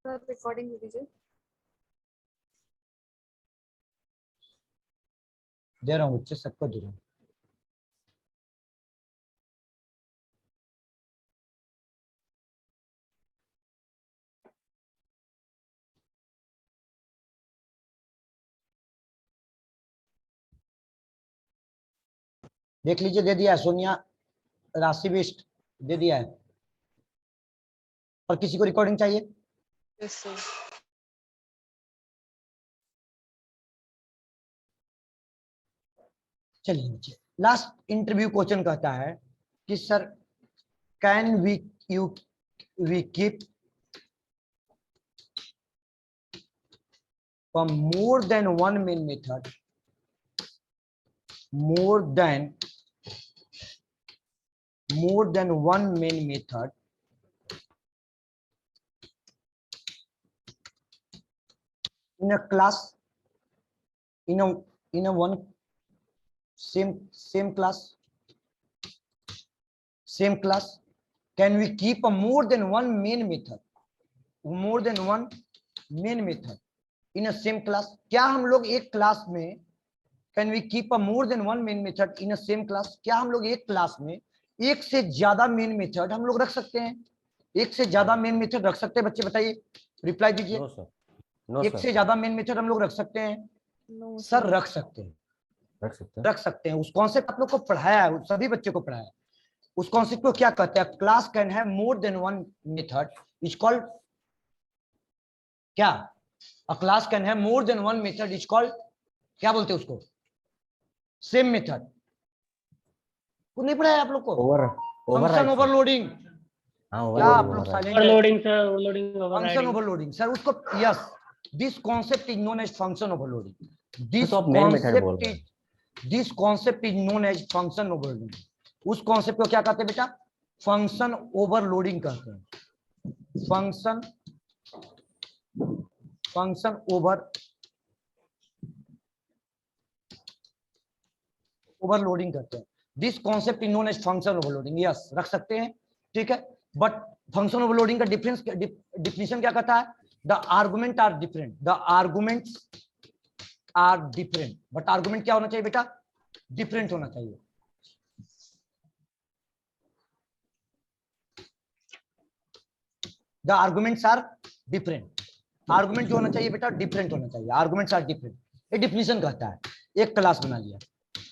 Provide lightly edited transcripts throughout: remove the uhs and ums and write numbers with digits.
Sir recording दीजिए। दे रहा हूँ बच्चे, सबको दे रहा हूँ। देख लीजिए, दे दिया है सोनिया, राशि बिष्ट दे दिया है। और किसी को रिकॉर्डिंग चाहिए? Yes sir. चलिए नीचे लास्ट इंटरव्यू क्वेश्चन कहता है कि sir can we keep more than one main method, more than one main method in a class, in a one same class, can we keep a more than one main method in a same class? क्या हम लोग एक class में can we keep a more than one main method in a same class, क्या हम लोग एक class में एक से ज्यादा मेन मेथड हम लोग रख सकते हैं? एक से ज्यादा मेन मेथड रख सकते हैं बच्चे, बताइए, रिप्लाई दीजिए। नो सर, नो एक सर, से ज्यादा मेन मेथड हम लोग रख सकते हैं? नो सर रख सकते हैं, रख सकते हैं। उस कॉन्सेप्ट आप लोग को पढ़ाया है, सभी बच्चों को पढ़ाया है। उस कॉन्सेप्ट को क्या कहते हैं? Class can have more than one method is called क्या? A class can have more than one method is called क्या बोलते हैं उसको? Same method. नहीं पढ़ा है आप लोग को? Function overloading. क्या आप लोग साइलेंट है? Overloading sir, overloading, function overloading sir, उसको yes, this concept is known as function overloading. This तो आप मेन मेथड बोल रहे हैं। Concept is known as function overloading. उस कॉन्सेप्ट को क्या कहते हैं बेटा? फंक्शन ओवरलोडिंग कहते हैं। फंक्शन ओवरलोडिंग करते हैं। This concept is known as function overloading. Yes, रख सकते हैं, ठीक है। बट फंक्शन ओवरलोडिंग का डिफिनेशन क्या कहता है? The argument are different, the arguments are different. But argument क्या होना चाहिए बेटा? डिफरेंट होना चाहिए। The arguments are different. Argument जो होना चाहिए बेटा? डिफरेंट होना चाहिए। आर्गुमेंट्स आर डिफरेंट, ये डिफिनेशन कहता है। एक क्लास बना लिया,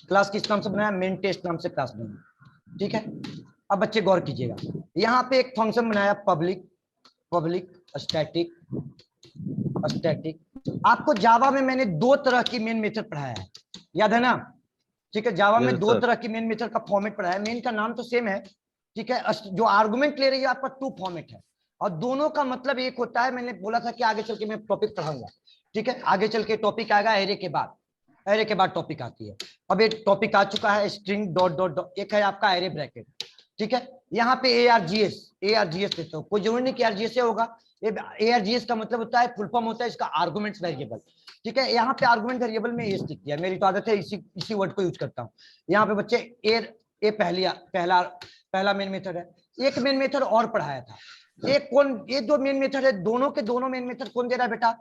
क्लास किस नाम से बनाया? मेन टेस्ट नाम से क्लास बनाया, ठीक है। अब बच्चे गौर कीजिएगा, यहाँ पे एक फंक्शन बनाया पब्लिक स्टैटिक। आपको जावा में मैंने दो तरह की मेन मेथड पढ़ाया है, याद है ना? ठीक है, जावा में दो तरह की मेन मेथड का फॉर्मेट पढ़ाया है। मेन का नाम तो सेम है, ठीक है। जो आर्गुमेंट ले रही है आपका टू फॉर्मेट है, और दोनों का मतलब एक होता है। मैंने बोला था कि आगे चल के मैं टॉपिक पढ़ाऊंगा, ठीक है। आगे चल के टॉपिक आएगा एरे के बाद, एरे के बाद टॉपिक आती है। अब एक टॉपिक आ चुका है स्ट्रिंग डॉट डॉट डॉट, एक है आपका एरे ब्रैकेट, ठीक है। यहाँ पे ARGS देते हो, कोई जरूरी नहीं कि ARGS से होगा। ARGS का मतलब होता है, फुल फॉर्म होता है इसका आर्गुमेंट्स वेरिएबल, ठीक है। यहाँ पे आर्गुमेंट वेरिएबल में एस लिख दिया, मेरी तो आदत है इसी वर्ड को यूज करता हूँ। यहाँ पे बच्चे ए पहला मेन मेथड है। एक मेन मेथड और पढ़ाया था, ये दो मेन मेथड है, दोनों के दोनों मेन मेथड कौन दे रहा है बेटा?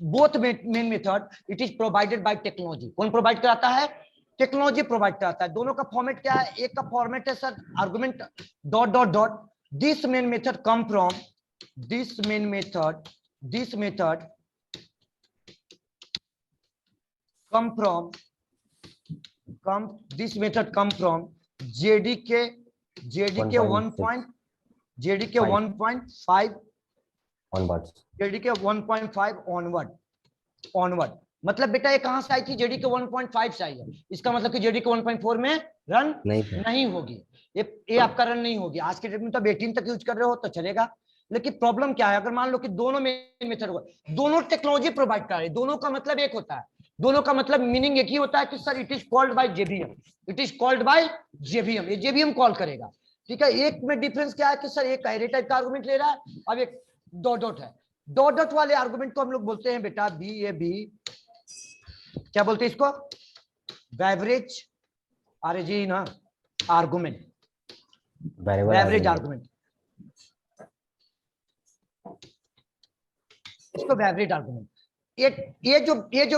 Both men method it is provided by technology. कौन प्रोवाइड कराता है? टेक्नोलॉजी प्रोवाइड कराता है। दोनों का फॉर्मेट क्या है? एक का फॉर्मेट है sir argument dot dot dot, this main method come from, this method come from JDK 1.5 onward. मतलब बेटा ये कहां से आई थी? JDK 1.5 से आई है। इसका मतलब कि JDK 1.4 में रन नहीं होगी, ये आपका रन नहीं होगी। आज के डेट में तो 18 तक यूज कर रहे हो तो चलेगा, लेकिन प्रॉब्लम क्या है? अगर मान लो कि दोनों मेन मेथड हो, दोनों टेक्नोलॉजी प्रोवाइड कर रहे हैं, दोनों का मतलब एक होता है, दोनों का मतलब मीनिंग एक ही होता है कि sir it is called bye JVM, ये JVM कॉल करेगा, ठीक है। एक में डिफरेंस क्या है कि सर एक एरे टाइप का आर्गुमेंट ले रहा है, अब एक डॉट डॉट है। डॉट डॉट वाले आर्गुमेंट को हम लोग बोलते हैं बेटा BAB, क्या बोलते हैं इसको? बेवरेज RG ना, आर्गुमेंट, बेवरेज आर्गुमेंट। इसको एवरेज आर्गुमेंट। ये जो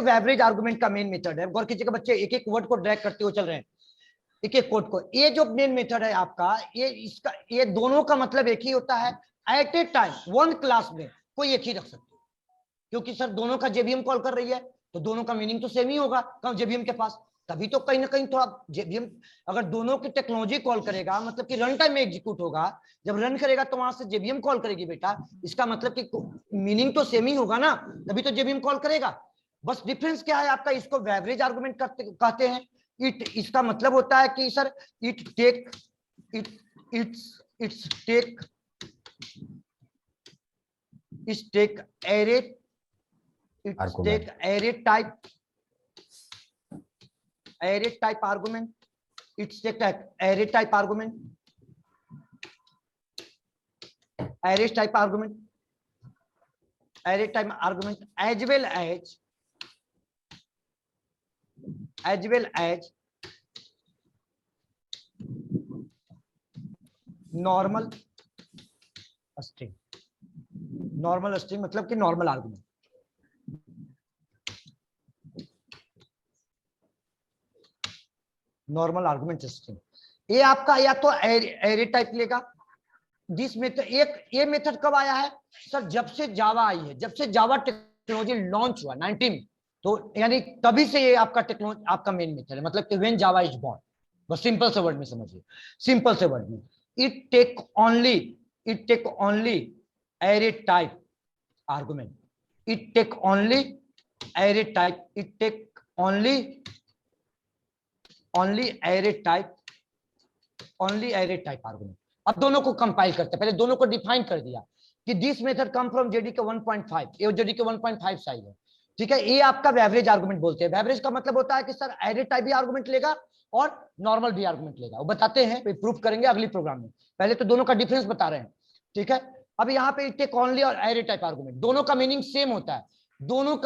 एवरेज आर्गुमेंट का मेन मेथड है, गौर कीजिएगा बच्चे, एक एक वर्ड को ड्रैग करते हुए चल रहे हैं, एक एक कोड को। ये जो मेन मेथड है आपका, ये दोनों का मतलब एक ही होता है। At a time one class में कोई एक ही रख सकते हो, क्योंकि सर दोनों का जेबीएम कॉल कर रही है तो दोनों का मीनिंग तो सेम ही होगा जेबीएम के पास। तभी तो कहीं ना कहीं थोड़ा जेबीएम अगर दोनों की टेक्नोलॉजी कॉल करेगा, मतलब कि रन टाइम में एग्जीक्यूट होगा, जब रन करेगा तो वहां से जेबीएम कॉल करेगी बेटा, इसका मतलब कि मीनिंग तो सेम ही होगा ना, तभी तो जेबीएम कॉल करेगा। बस डिफरेंस क्या है आपका, इसको एवरेज आर्गुमेंट कहते हैं। इसका मतलब होता है कि sir it's take array type argument, it's take array type argument as well as normal string मतलब कि normal argument. Normal argument string ये आपका या तो एरे टाइप लेगा, जिस मेथड ये मेथड कब आया है सर, जब से जावा आई है, जब से जावा टेक्नोलॉजी लॉन्च हुआ 19 में, तो यानी तभी से ये आपका टेक्नोलॉजी आपका मेन मेथड है, मतलब कि व्हेन जावा इज बॉर्न। बस सिंपल से वर्ड में समझिए, सिंपल से वर्ड में, it take only array type argument, it take only array type argument. अब दोनों को कंपाइल करते, पहले दोनों को डिफाइन कर दिया कि this method come from JDK 1.5, ये जेडीके 1.5 साइज है, ठीक है। ये आपका एवरेज आर्गुमेंट बोलते हैं। एवरेज का मतलब होता है कि सर एरे टाइप भी आर्गुमेंट लेगा और नॉर्मल भी आर्गुमेंट लेगा, वो बताते हैं, प्रूफ करेंगे अगली प्रोग्राम में, पहले तो दोनों का डिफरेंस बता रहे हैं, ठीक है। अब यहाँ पे टेक ओनली और एरे टाइप आर्गुमेंट, दोनों का मीनिंग सेम होता है, दोनों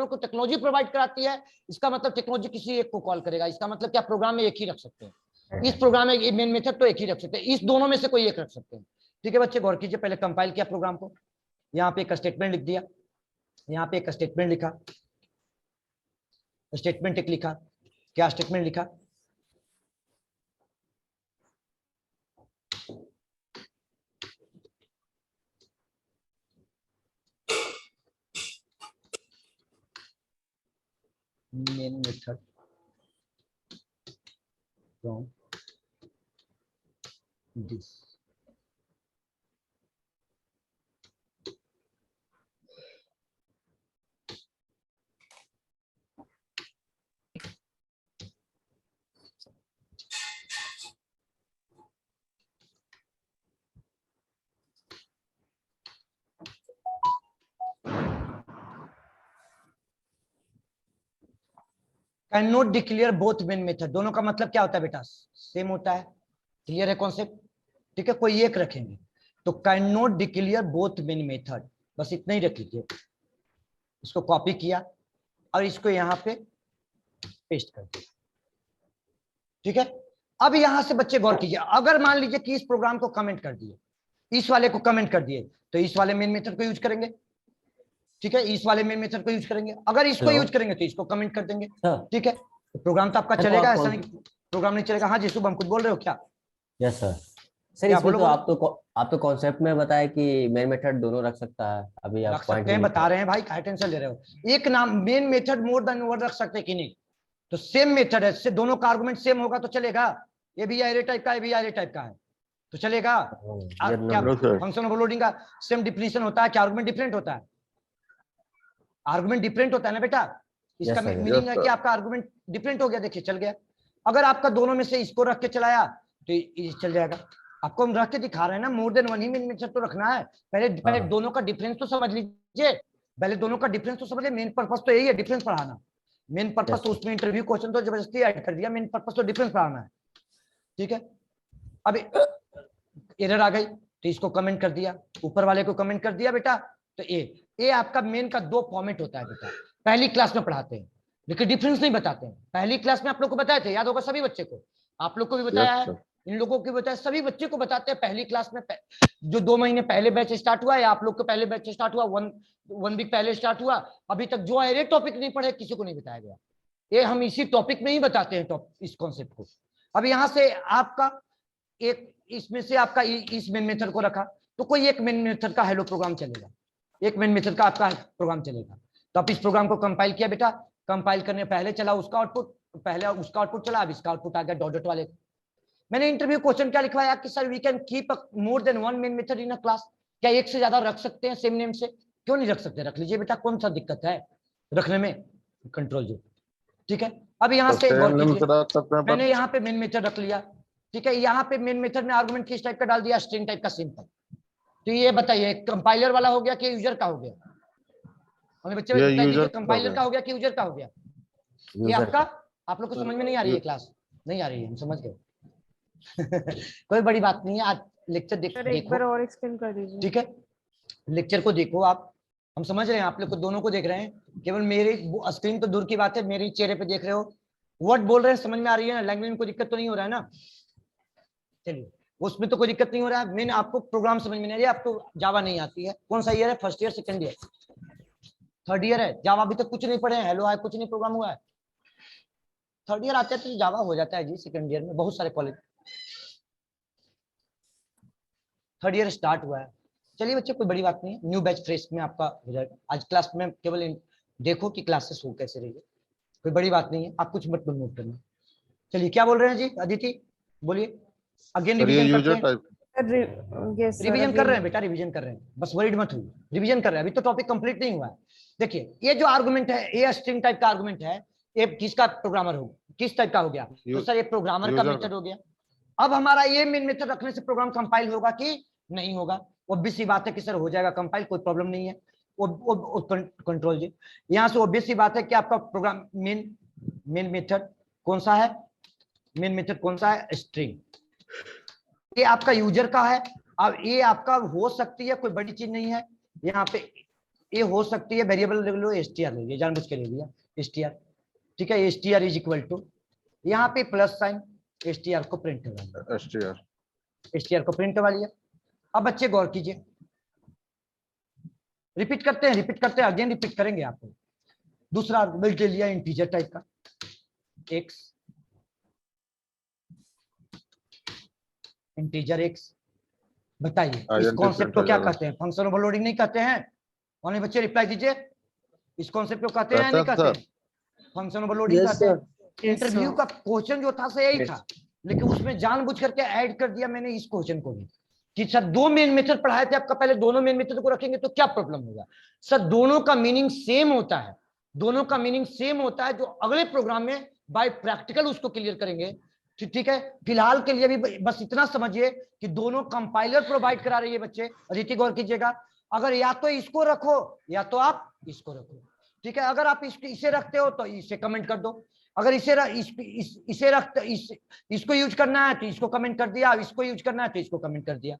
को टेक्नोलॉजी प्रोवाइड कराती है। इसका मतलब टेक्नोलॉजी किसी एक को कॉल करेगा, इसका मतलब क्या प्रोग्राम में एक ही रख सकते हैं, इस प्रोग्राम में मेन मेथड तो एक ही रख सकते हैं, इस दोनों में से कोई एक रख सकते हैं, ठीक है बच्चे। गौर कीजिए, पहले कंपाइल किया प्रोग्राम को, यहाँ पे एक स्टेटमेंट लिख दिया, यहाँ पे एक स्टेटमेंट लिखा, स्टेटमेंट एक लिखा, क्या स्टेटमेंट लिखा, main method from this can not declare both men method. दोनों का मतलब क्या होता है बेटा, सेम होता है, क्लियर है कॉन्सेप्ट, ठीक है। कोई एक रखेंगे तो can not declare both men method, बस इतना ही रख लीजिए। इसको कॉपी किया और इसको यहां पे पेस्ट कर दिया, ठीक है। अब यहां से बच्चे गौर कीजिए, अगर मान लीजिए कि इस प्रोग्राम को कमेंट कर दिए, इस वाले को कमेंट कर दिए, तो इस वाले मेन मेथड को यूज करेंगे, ठीक है, इस वाले मेन मेथड को यूज करेंगे। अगर इसको यूज करेंगे तो इसको कमेंट कर देंगे, ठीक है। तो प्रोग्राम तो आपका चलेगा, ऐसा नहीं प्रोग्राम नहीं चलेगा। हाँ जी शुभम, कुछ बोल रहे हो क्या? Yes sir. सर इसमें तो आप तो कॉन्सेप्ट में बताया कि मेन मेथड दोनों रख सकता है, अभी आप रख सकते हैं, बता रहे हैं भाई, क्या टेंशन ले रहे हो। एक नाम मेन मेथड मोर देन वन रख सकते हैं कि नहीं, तो सेम मेथड है, से दोनों का आर्गुमेंट सेम होगा तो चलेगा। ये भी एरे टाइप का है, ये भी एरे टाइप का है, तो चलेगा। क्या फंक्शन ओवरलोडिंग का सेम डिफिनेशन होता है, क्या आर्गुमेंट डिफरेंट होता है? आर्गुमेंट डिफरेंट होता है ना बेटा, इसका मीनिंग है कि आपका आर्गुमेंट डिफरेंट हो गया, देखिए चल गया। अगर आपका दोनों में से इसको रख के चलाया तो ये चल जाएगा। आपको हम रख के दिखा रहे हैं ना, मोर देन वन ही मेन मेथड तो रखना है। पहले दोनों का डिफरेंस तो समझ लीजिए, पहले दोनों का डिफरेंस तो समझ लीजिए। मेन पर्पस तो यही है, डिफरेंस पढ़ाना। मेन पर्पस तो उसमें इंटरव्यू क्वेश्चन तो जबरदस्ती ऐड कर दिया, मेन पर्पस तो डिफरेंस पढ़ाना है, ठीक है। अब एरर आ गई तो इसको कमेंट कर दिया, ऊपर वाले को कमेंट कर दिया बेटा। तो ये आपका मेन का दो फॉर्मेट होता है बेटा, पहली क्लास में पढ़ाते हैं लेकिन डिफरेंस नहीं बताते हैं। पहली क्लास में आप लोग को बताए थे, याद होगा सभी बच्चे को, आप लोग को भी बताया है, इन लोगों की बताया, सभी बच्चे को बताते हैं पहली क्लास में जो 2 महीने पहले बैच स्टार्ट हुआ या आप लोग को पहले बैच स्टार्ट हुआ, वन वीक पहले स्टार्ट हुआ, अभी तक जो अरे टॉपिक नहीं पढ़े किसी को नहीं बताया गया। ये हम इसी टॉपिक में ही बताते हैं इस कॉन्सेप्ट को। अब यहाँ से आपका एक इसमें से आपका इस मेन मेथड को रखा तो कोई एक मेन मेथड का हेलो प्रोग्राम चलेगा, एक मेन मेथड का आपका प्रोग्राम चलेगा। तो आप इस प्रोग्राम को कंपाइल किया बेटा, कंपाइल करने पहले चला उसका आउटपुट, पहले उसका आउटपुट चला, अब इसका आउटपुट आ गया डॉट डॉट वाले। मैंने इंटरव्यू क्वेश्चन क्या लिखवाया कि sir we can keep more than one main method in a class, क्या एक से ज्यादा रख सकते हैं सेम नेम से? क्यों नहीं रख सकते, रख लीजिए बेटा, कौन सा दिक्कत है रखने में, कंट्रोल जो, ठीक है। अब यहाँ से मैंने यहाँ पे मेन मेथड रख लिया, ठीक है। यहाँ पे मेन मेथड में आर्गुमेंट किस टाइप का डाल दिया, स्ट्रिंग टाइप का, सिंपल। तो ये बताइए कंपाइलर वाला हो गया कि यूजर का हो गया? हमें बच्चे बताइए कंपाइलर का हो गया कि यूजर का हो गया? ये आपका, आप लोग को समझ में नहीं आ रही है क्लास? नहीं आ रही है, हम समझ गए। कोई बड़ी बात नहीं है, आज लेक्चर देखो, एक बार और एक्सप्लेन कर दीजिए, ठीक है। लेक्चर को देखो आप, हम समझ रहे हैं, आप लोग को दोनों को देख रहे हैं, केवल मेरी स्क्रीन तो दूर की बात है, मेरे चेहरे पे देख रहे हो, वर्ड बोल रहे हैं, समझ में आ रही है ना, लैंग्वेज में कोई दिक्कत तो नहीं हो रहा है ना? चलिए, उसमें तो कोई दिक्कत नहीं हो रहा है। मैंने आपको प्रोग्राम समझ में नहीं आ रही है, आपको जावा नहीं आती है। कौन सा ईयर है, first year, second year, third year है? जावा अभी तक कुछ नहीं पढ़े हैं, हेलो हाय कुछ नहीं प्रोग्राम हुआ है। थर्ड ईयर आते हैं तो जावा हो जाता है जी, सेकंड ईयर में बहुत सारे कॉलेज, थर्ड ईयर स्टार्ट हुआ है। चलिए बच्चे, कोई बड़ी बात नहीं है, न्यू बैच फ्रेश में आपका हो जाएगा। आज क्लास में केवल देखो कि क्लासेस हो कैसे रही है, कोई बड़ी बात नहीं है, आप कुछ मत नोट करना। चलिए, क्या बोल रहे हैं जी अदिति, बोलिए। अगेन रिवीजन करते हैं, रिवीजन कर रहे हैं बेटा, रिवीजन कर रहे हैं, बस वरीड मत हुई, रिवीजन कर रहे हैं, अभी तो टॉपिक कंप्लीट नहीं हुआ है। देखिए, ये जो आर्गुमेंट है, ये स्ट्रिंग टाइप का आर्गुमेंट है, ये किसका प्रोग्रामर हो, किस टाइप का हो गया? तो सर ये प्रोग्रामर का मेथड हो गया। अब हमारा ये मेन मेथड रखने से प्रोग्राम कंपाइल होगा कि नहीं होगा? ऑब्वियस सी बात है कि सर हो जाएगा कंपाइल, कोई प्रॉब्लम नहीं है। कंट्रोल जी, यहाँ से ऑब्वियस सी बात है कि आपका प्रोग्राम मेन मेथड कौन सा है, मेन मेथड कौन सा है, स्ट्रिंग। ये आपका यूजर का है। अब ये आपका हो सकती है, कोई बड़ी चीज नहीं है, यहाँ पे ये हो सकती है वेरिएबल ले लो, str ले लिया, जानबूझ के ले लिया str, ठीक है। str इज इक्वल टू, यहाँ पे प्लस साइन, str को प्रिंट करवा लिया, str को प्रिंट करवा लिया। अब बच्चे गौर कीजिए, रिपीट करते हैं, अगेन रिपीट करेंगे आपको। दूसरा आर्गुमेंट ले लिया इंटीजर टाइप का, x, इंटीजर x। बताइए इस कॉन्सेप्ट को क्या कहते हैं? फंक्शन ओवरलोडिंग नहीं कहते हैं? कौन बच्चे रिप्लाई दीजिए, इस कॉन्सेप्ट को कहते हैं नहीं कहते? फंक्शन ओवरलोडिंग कहते हैं। इंटरव्यू का क्वेश्चन जो था सो यही था, लेकिन उसमें जानबूझ करके ऐड कर दिया मैंने इस क्वेश्चन को भी कि सर दो मेन मेथड पढ़ाए थे आपका, पहले दोनों मेन मेथड को रखेंगे तो क्या प्रॉब्लम होगा? सर दोनों का मीनिंग सेम होता है, दोनों का मीनिंग सेम होता है, जो अगले प्रोग्राम में बाय प्रैक्टिकल उसको क्लियर करेंगे, ठीक है। फिलहाल के लिए भी बस इतना समझिए कि दोनों कंपाइलर प्रोवाइड करा रही है बच्चे। अदिति गौर कीजिएगा, अगर या तो इसको रखो या तो आप इसको रखो, ठीक है। अगर आप इसे रखते हो तो इसे कमेंट कर दो, अगर इसको यूज करना है तो इसको कमेंट कर दिया, इसको यूज करना है तो इसको कमेंट कर दिया,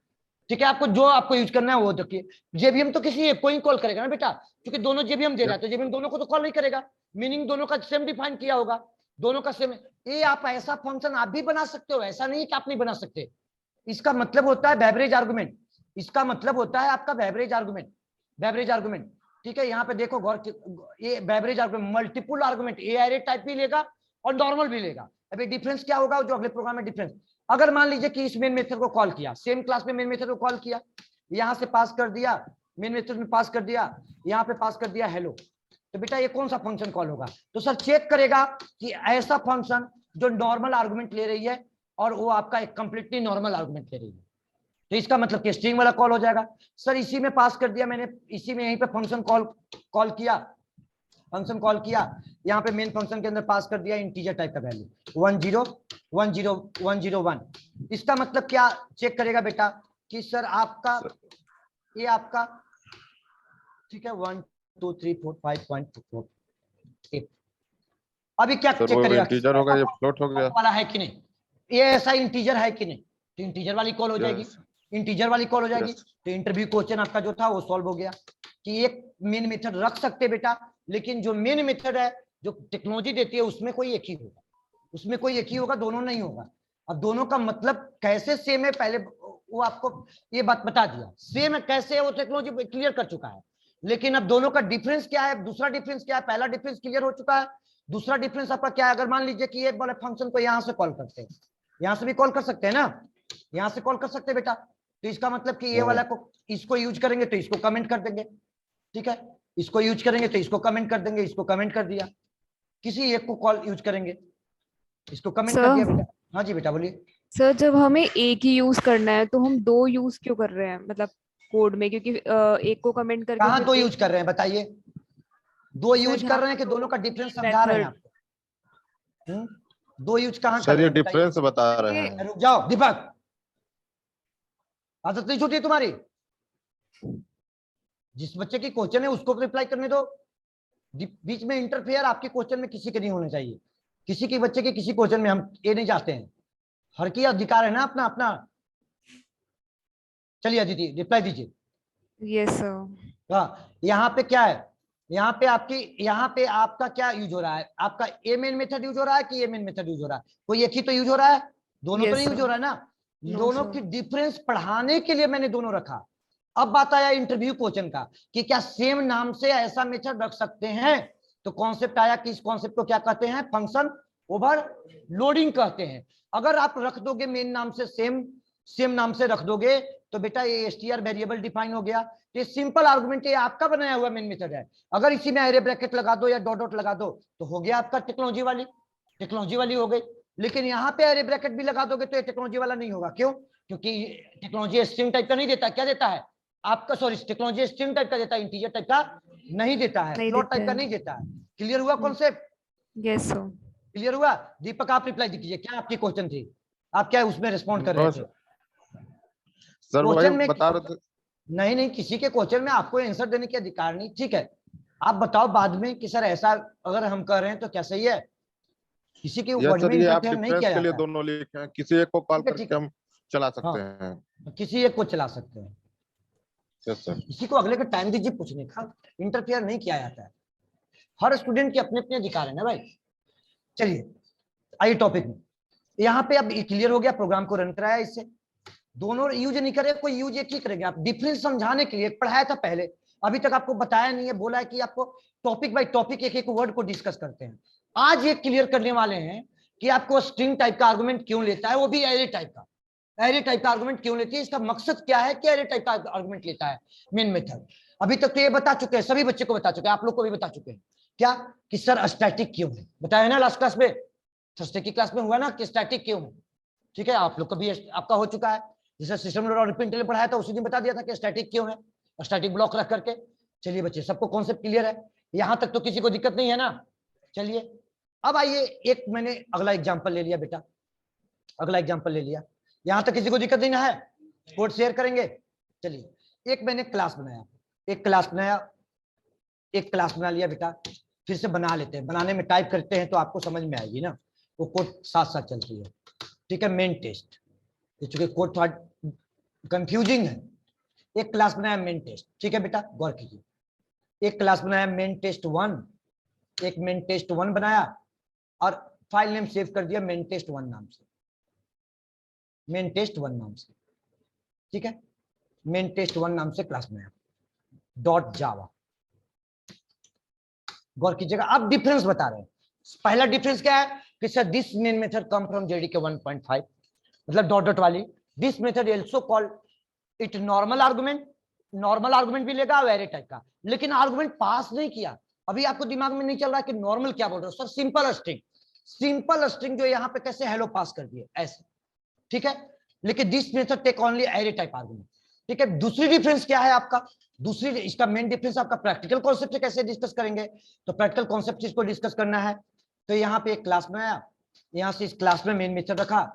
ठीक है। आपको जो आपको यूज करना है वो देखिए। जेबीएम तो किसी एक को ही कॉल करेगा ना बेटा, क्योंकि दोनों जेबीएम दे रहा है तो जेबीएम दोनों को तो कॉल नहीं करेगा, मीनिंग दोनों का सेम डिफाइन किया होगा, दोनों का सेम। ये आप ऐसा फंक्शन आप भी बना सकते हो, ऐसा नहीं कि आप नहीं बना सकते। इसका मतलब होता है बेवरेज आर्गुमेंट, इसका मतलब होता है आपका बेवरेज आर्गुमेंट, ठीक है। यहाँ पे देखो गौर, ये बेवरेज आर्गुमेंट मल्टीपल आर्गुमेंट, ए एरे टाइप भी लेगा और नॉर्मल भी लेगा। अभी डिफरेंस क्या होगा जो अगले प्रोग्राम में डिफरेंस, अगर मान लीजिए कि इस मेन मेथड को कॉल किया, सेम क्लास में मेन मेथड को कॉल किया, यहां से पास कर दिया, मेन मेथड में पास कर दिया, यहाँ पे पास कर दिया हेलो, तो बेटा ये कौन सा फंक्शन कॉल होगा? तो सर चेक करेगा कि ऐसा फंक्शन जो नॉर्मल आर्गुमेंट ले रही है और वो आपका एक कंप्लीटली नॉर्मल आर्गुमेंट ले रही है, तो इसका मतलब कि स्ट्रिंग वाला कॉल हो जाएगा। सर इसी में पास कर दिया मैंने, इसी में यहीं पे फंक्शन कॉल किया, यहाँ पे मेन फंक्शन के अंदर पास कर दिया इंटीजर टाइप का वैल्यू 1010101। इसका मतलब क्या चेक करेगा बेटा कि सर आपका ये आपका, ठीक है, 1 2 3 4 5.4। अभी क्या चेक करेगा, इंटीजर होगा या फ्लोट हो गया वाला है कि नहीं, ये ऐसा इंटीजर है कि नहीं, तो इंटीजर वाली कॉल हो जाएगी, इंटीजर वाली कॉल हो जाएगी। तो इंटरव्यू क्वेश्चन आपका जो था वो सॉल्व हो गया कि एक मेन मेथड रख सकते बेटा, लेकिन जो मेन मेथड है जो टेक्नोलॉजी देती है उसमें कोई एक ही होगा, दोनों नहीं होगा। अब दोनों का मतलब कैसे सेम है, पहले वो आपको ये बात बता दिया। सेम है कैसे है वो टेक्नोलॉजी क्लियर कर चुका है, लेकिन अब दोनों का डिफरेंस क्या है, दूसरा डिफरेंस क्या है, पहला डिफरेंस क्लियर हो चुका है। दूसरा डिफरेंस आपका क्या है, अगर मान लीजिए कि ये वाले फंक्शन को यहां से कॉल करते हैं, यहां से भी कॉल कर सकते हैं ना, यहां से कॉल कर सकते हैं बेटा, तो इसका मतलब कि ये वाला को इसको यूज करेंगे तो इसको कमेंट कर देंगे, ठीक है, इसको यूज करेंगे तो इसको कमेंट कर देंगे, इसको कमेंट कर दिया, किसी एक को कॉल यूज करेंगे, इसको कमेंट कर दिया बेटा। हाँ जी बेटा बोलिए। सर जब हमें एक ही यूज करना है तो हम दो यूज क्यों कर रहे हैं, मतलब कोड में, क्योंकि एक को कमेंट करके कहाँ फिर दो एक। यूज कर रहे हैं बताइए, दो सर यूज जहाँ कर रहे पे हैं कि दो दोनों का डिफरेंस मेन समझा रहे हैं मेथड। आपको? दो यूज कहाँ कर सर रहे ये हैं बताइए। डिफरेंस बता रहे हैं। रुक जाओ दीपक, आदत नहीं छूटी है तुम्हारी, जिस बच्चे की क्वेश्चन है उसको रिप्लाई करने दो, बीच में इंटरफेयर आपके क्वेश्चन में किसी के नहीं होने चाहिए, किसी के बच्चे के किसी क्वेश्चन में हम ये नहीं चाहते हैं, हर की अधिकार है ना अपना अपना। चलिए अदिति रिप्लाई दीजिए। Yes sir. हाँ यहाँ पे क्या है, यहाँ पे आपकी, यहाँ पे आपका क्या यूज हो रहा है, आपका ए मेन मेथड यूज हो रहा है कि ए मेन मेथड यूज हो रहा है, कोई एक ही तो यूज हो रहा है, दोनों तो Yes, नहीं यूज sir. हो रहा है ना। No, दोनों sir. की डिफरेंस पढ़ाने के लिए मैंने दोनों रखा। अब बात आया इंटरव्यू क्वेश्चन का कि क्या सेम नाम से ऐसा मेथड रख सकते हैं, तो कॉन्सेप्ट आया कि इस कॉन्सेप्ट को क्या कहते हैं, फंक्शन ओवरलोडिंग कहते हैं। अगर आप रख दोगे मेन नाम से सेम नाम से रख दोगे तो बेटा ये str वेरिएबल डिफाइन हो गया, ये सिंपल आर्गुमेंट ये आपका बनाया हुआ मेन मेथड है। अगर इसी में एरे ब्रैकेट लगा दो या डॉट डॉट लगा दो तो हो गया आपका टेक्नोलॉजी वाली हो गई। लेकिन यहाँ पे एरे ब्रैकेट भी लगा दोगे तो ये टेक्नोलॉजी वाला नहीं होगा, क्यों? क्योंकि टेक्नोलॉजी स्ट्रिंग टाइप का नहीं देता, क्या देता है आपका, सॉरी टेक्नोलॉजी स्ट्रिंग टाइप का देता है, इंटीजर टाइप का नहीं देता है, नहीं फ्लोट देता टाइप का है। नहीं देता है। क्लियर हुआ कॉन्सेप्ट? Yes sir. क्लियर हुआ? दीपक आप रिप्लाई दीजिए, क्या आपकी क्वेश्चन थी, आप क्या उसमें रिस्पॉन्ड कर रहे नो थे? सर वही क्वेश्चन में बता रहे थे। नहीं नहीं, किसी के क्वेश्चन में आपको आंसर देने के अधिकार नहीं, ठीक है, आप बताओ बाद में कि सर ऐसा अगर हम कर रहे हैं तो क्या सही है, किसी के यस वर्ड सर में ये आप इंटरफेयर नहीं डिफरेंस किया के लिए जाता है। दोनों लिखे हैं, किसी एक को कॉल ठीक करके है, हम चला सकते हाँ हैं। किसी एक को चला सकते हैं, यस सर। किसी को अगले का टाइम दीजिए पूछने का, इंटरफेयर नहीं किया जाता है, हर स्टूडेंट के अपने अपने अधिकार है ना भाई। चलिए आइए टॉपिक में, यहाँ पे अब क्लियर हो गया, प्रोग्राम को रन कराया इससे, दोनों यूज नहीं करे, कोई यूज एक ही करेंगे। आप डिफरेंस समझाने के लिए पढ़ाया था पहले, अभी तक आपको बताया नहीं है, बोला है कि आपको टॉपिक बाय टॉपिक एक एक वर्ड को डिस्कस करते हैं। आज ये क्लियर करने वाले हैं कि आपको स्ट्रिंग टाइप का आर्गुमेंट क्यों लेता है, वो भी एरे टाइप का, एरे टाइप का आर्गुमेंट क्यों लेती है, इसका मकसद क्या है कि एरे टाइप का आर्गुमेंट लेता है मेन मेथड। अभी तक तो ये बता चुके हैं, सभी बच्चे को बता चुके हैं, आप लोग को भी बता चुके हैं क्या, कि सर स्टैटिक क्यों है, बताया ना लास्ट क्लास में, थर्सडे की क्लास में हुआ ना कि स्टैटिक क्यों है, ठीक है, आप लोग का भी आपका हो चुका है, जैसे सिस्टम लोड और रिपीट पढ़ाया था उसी दिन बता दिया था कि स्टैटिक क्यों है, स्टैटिक ब्लॉक रख करके। चलिए बच्चे सबको कॉन्सेप्ट क्लियर है, यहां तक तो किसी को दिक्कत नहीं है ना। चलिए अब आइए, एक मैंने अगला एग्जांपल ले लिया बेटा, अगला एग्जांपल ले लिया, यहां तक किसी को दिक्कत नहीं ना है, कोड शेयर करेंगे। चलिए एक मैंने क्लास बनाया, एक क्लास बनाया, एक क्लास बना लिया बेटा, फिर से बना लेते हैं, बनाने में टाइप करते हैं तो आपको समझ में आएगी ना, वो कोड साथ साथ चलती है, ठीक है। मेन टेस्ट, चूंकि कोड थोड़ा कंफ्यूजिंग है, एक क्लास बनाया मेन टेस्ट, ठीक है बेटा गौर कीजिए, एक क्लास बनाया मेन टेस्ट 1, एक मेन टेस्ट 1 बनाया और फाइल नेम सेव कर दिया मेन टेस्ट 1 नाम से, मेन टेस्ट 1 नाम से, ठीक है, मेन टेस्ट 1 नाम से क्लास बनाया डॉट जावा। गौर कीजिएगा, अब डिफरेंस बता रहे हैं, पहला डिफरेंस क्या है कि sir this main method come from JDK 1.5, मतलब डॉट डॉट वाली, this method also called it normal argument, normal argument भी लेगा एरे टाइप का, लेकिन आर्गुमेंट पास नहीं किया। अभी आपको दिमाग में नहीं चल रहा कि नॉर्मल क्या बोल रहे हो sir, simple string, simple string जो यहाँ पे कैसे हेलो पास कर दिए ऐसे, ठीक है, लेकिन this method take only array type argument, ठीक है। दूसरी डिफरेंस क्या है आपका, दूसरी इसका मेन डिफरेंस आपका प्रैक्टिकल कॉन्सेप्ट से कैसे डिस्कस करेंगे, तो प्रैक्टिकल कॉन्सेप्ट इसको डिस्कस करना है, तो यहाँ पे एक क्लास बनाया, यहाँ से इस क्लास में मेन मेथड रखा,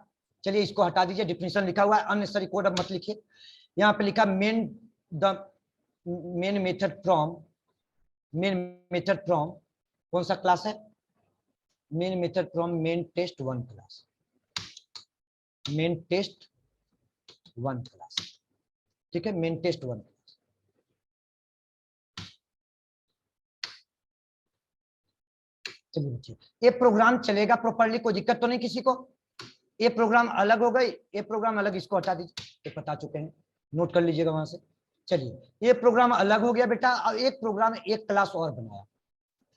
चलिए इसको हटा दीजिए, डिफिनेशन लिखा हुआ है, अननेसेसरी कोड अब मत लिखिए, यहाँ पे लिखा main the main method from, main method from कौन सा क्लास है, main method from main test 1 class, main test 1 class, ठीक है, मेन टेस्ट 1 क्लास। चलिए बच्चे ये प्रोग्राम चलेगा प्रॉपर्ली, कोई दिक्कत तो नहीं किसी को, ये प्रोग्राम अलग हो गई, ये प्रोग्राम अलग, इसको हटा दीजिए, ये बता चुके हैं, नोट कर लीजिएगा वहां से। चलिए ये प्रोग्राम अलग हो गया बेटा। अब एक प्रोग्राम, एक क्लास और बनाया,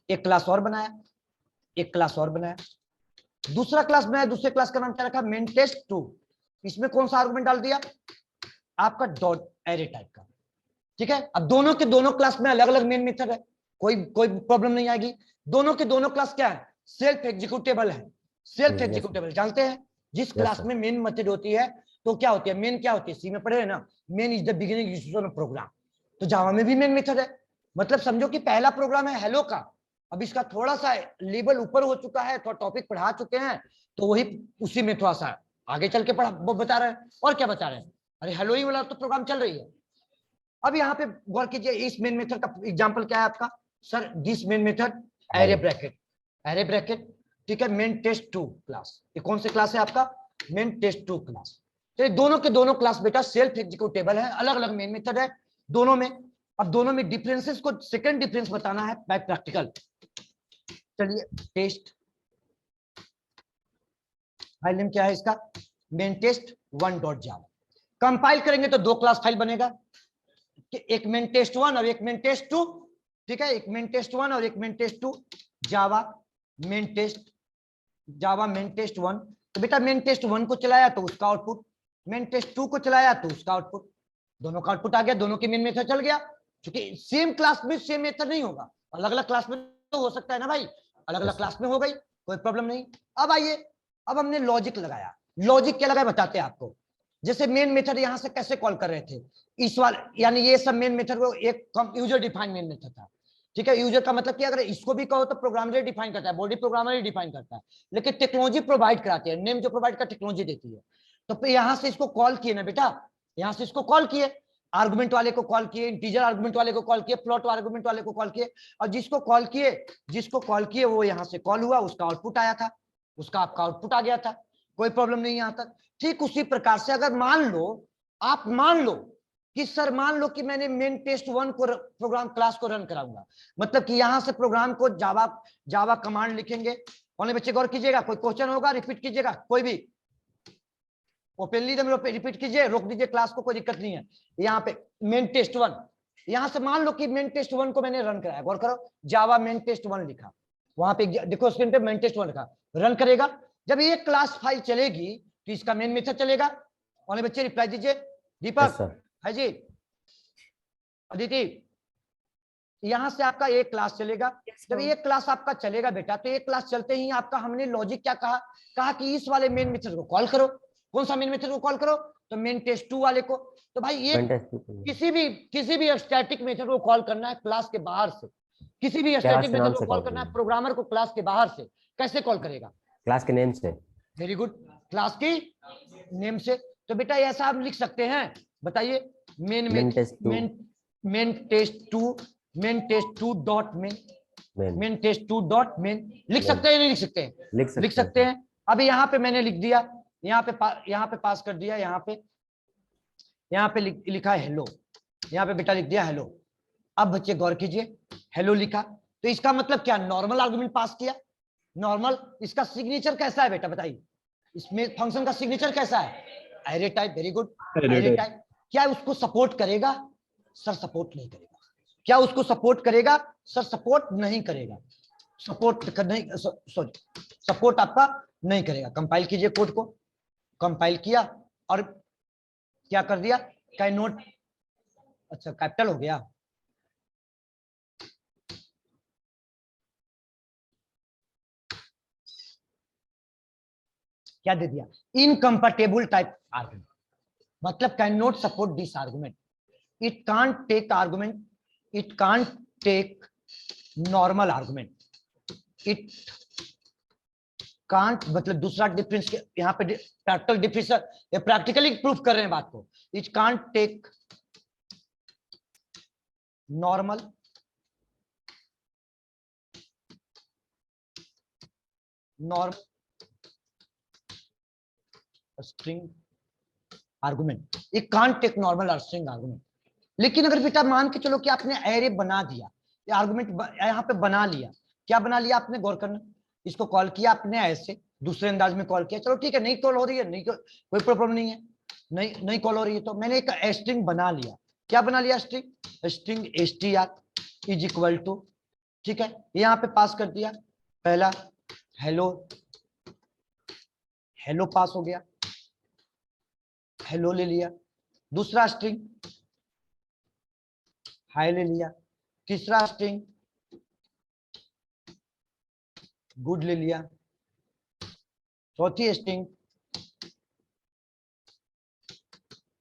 एक क्लास और बनाया, एक क्लास और बनाया, दूसरा क्लास बनाया। दूसरे क्लास का नाम क्या रखा? Main test 2। इसमें कौन सा आर्गुमेंट डाल दिया? आपका डॉट एरे टाइप का, ठीक है। अब दोनों के दोनों क्लास में अलग अलग मेन मेथड है, कोई प्रॉब्लम नहीं आएगी। दोनों के दोनों क्लास क्या है? सेल्फ एग्जीक्यूटेबल है। सेल्फ एग्जीक्यूटेबल जानते हैं, जिस क्लास में मेन मेथड होती है तो क्या होती है? मेन क्या होती है? सी में पढ़े है ना, main is the beginning execution of program. तो जावा में भी मेन मेथड है। मतलब समझो कि पहला प्रोग्राम है हेलो का, अब इसका थोड़ा सा लेवल ऊपर हो चुका है, थोड़ा टॉपिक पढ़ा चुके हैं, तो वही उसी में थोड़ा सा आगे चल के बता रहे हैं। और क्या बता रहे हैं? अरे हेलो ही वाला तो प्रोग्राम चल रही है। अब यहाँ पे गौर कीजिए, इस मेन मेथड का एग्जांपल क्या है आपका? Sir this main method array bracket, array bracket, ठीक है। मेन टेस्ट 2 क्लास, ये कौन सी क्लास है आपका? Main test 2 class. तो ये दोनों के दोनों क्लास बेटा सेल्फ एग्जीक्यूटेबल है, अलग अलग मेन मेथड है दोनों में। अब दोनों में डिफरेंसेस को, सेकंड डिफरेंस बताना है बाय प्रैक्टिकल। चलिए टेस्ट, फाइल नेम क्या है इसका? Main test 1 dot Java. Compile करेंगे तो दो क्लास फाइल बनेगा, एक मेन टेस्ट 1 और एक मेन टेस्ट 2, ठीक है। एक मेन टेस्ट 1 और एक मेन टेस्ट 2, जावा मेन टेस्ट, जावा मेन टेस्ट 1। तो बेटा मेन टेस्ट 1 को चलाया तो उसका आउटपुट, मेन टेस्ट 2 को चलाया तो उसका आउटपुट, दोनों का आउटपुट आ गया, दोनों के मेन मेथड चल गया। क्योंकि सेम क्लास में सेम मेथड नहीं होगा, अलग अलग क्लास में तो हो सकता है ना भाई, अलग अलग क्लास में हो गई, कोई प्रॉब्लम नहीं। अब आइए, अब हमने लॉजिक लगाया। लॉजिक क्या लगाया बताते हैं आपको। जैसे मेन मेथड यहां से कैसे कॉल कर रहे थे, इस वाले यानी ये सब मेन मेथड को एक यूजर डिफाइंड मेन मेथड था, ठीक है। यूजर का मतलब कि अगर इसको भी कहो तो प्रोग्रामर डिफाइन करता है, बॉडी प्रोग्रामर ही डिफाइन करता है, लेकिन टेक्नोलॉजी प्रोवाइड कराती है, नेम जो प्रोवाइड कर टेक्नोलॉजी देती है। तो यहां से इसको कॉल किए ना बेटा, यहां से इसको कॉल किए, आर्गुमेंट वाले को कॉल किए, इंटीजर आर्गुमेंट वाले को कॉल किए, फ्लोट आर्गुमेंट वाले को कॉल किए, और जिसको कॉल किए वो यहां से कॉल हुआ, उसका आउटपुट आया था, उसका आपका आउटपुट आ गया था, कोई प्रॉब्लम नहीं यहां तक। ठीक उसी प्रकार से अगर मान लो, आप मान लो कि सर मान लो कि मैंने मेन टेस्ट 1 को प्रोग्राम क्लास को रन कराऊंगा, मतलब कि यहां से प्रोग्राम को जावा कमांड लिखेंगे। कौन बच्चे गौर कीजिएगा, कोई क्वेश्चन होगा रिपीट कीजिएगा, कोई भी ओपनली रिपीट कीजिए, रोक दीजिए क्लास को, कोई दिक्कत नहीं है। यहाँ पे मेन टेस्ट 1, यहां से मान लो कि मेन टेस्ट 1 को मैंने रन कराया, गौर करो, जावा मेन टेस्ट 1 लिखा, वहां पे देखो स्क्रीन पे मेन टेस्ट 1 लिखा, रन करेगा। जब ये क्लास फाइल चलेगी तो इसका मेन मेथड चलेगा। कौन बच्चे रिप्लाई दीजिए, दीपक है जी, अदिति, यहां से आपका एक क्लास चलेगा। जब एक क्लास आपका चलेगा बेटा, तो एक क्लास चलते ही आपका हमने लॉजिक क्या कहा कि इस वाले मेन मेथड को कॉल करो। कौन सा मेन मेथड को कॉल करो? तो मेन टेस्ट 2 वाले को। तो भाई ये किसी भी स्टैटिक मेथड को कॉल करना है क्लास के बाहर से, किसी भी स्टैटिक मेथड को कॉल करना है प्रोग्रामर को क्लास के बाहर से, कैसे कॉल करेगा? क्लास के नेम से। वेरी गुड, क्लास की नेम से। तो बेटा ऐसा आप लिख सकते हैं, बताइए, main test 2 dot main test 2 dot main, लिख सकते हैं नहीं लिख सकते हैं? लिख सकते हैं। अभी यहाँ पे मैंने लिख दिया, यहाँ पे पास कर दिया, यहाँ पे लिखा है हेलो, यहाँ पे बेटा लिख दिया हेलो। अब बच्चे गौर कीजिए, हेलो लिखा तो इसका मतलब क्या? नॉर्मल आर्गुमेंट पास किया, नॉर्मल। इसका सिग्नेचर कैसा है बेटा बताइए, इसमें फंक्शन का सिग्नेचर कैसा है? Array type, very good, array type. क्या उसको सपोर्ट करेगा? सर सपोर्ट नहीं करेगा। क्या उसको सपोर्ट करेगा? सर सपोर्ट नहीं करेगा, सपोर्ट आपका नहीं करेगा। कंपाइल कीजिए कोड को, कंपाइल किया और क्या कर दिया, कैन नॉट, अच्छा कैपिटल हो गया, क्या दे दिया, इनकम्पैटिबल टाइप आर्गुमेंट, मतलब can not support this argument, it can't take argument, it can't take normal argument, it can't, मतलब दूसरा डिफरेंस यहाँ पे प्रैक्टिकल डिफरेंस, ये प्रैक्टिकली प्रूफ कर रहे हैं बात को। It can't take normal string argument, it can't take normal string argument. लेकिन अगर बेटा मान के चलो कि आपने एरे बना दिया, ये आर्गुमेंट यहाँ पे बना लिया, क्या बना लिया आपने? गौर करना, इसको कॉल किया आपने ऐसे, दूसरे अंदाज में कॉल किया, चलो ठीक है, नहीं कॉल हो रही है, नहीं कोई प्रॉब्लम नहीं है, नहीं कॉल हो रही है, तो मैंने एक स्ट्रिंग बना लिया। क्या बना लिया? String str is equal to, ठीक है, यहाँ पे पास कर दिया, पहला हेलो, हेलो पास हो गया, हेलो ले लिया, दूसरा स्ट्रिंग हाय ले लिया, तीसरा स्ट्रिंग गुड ले लिया, चौथी स्ट्रिंग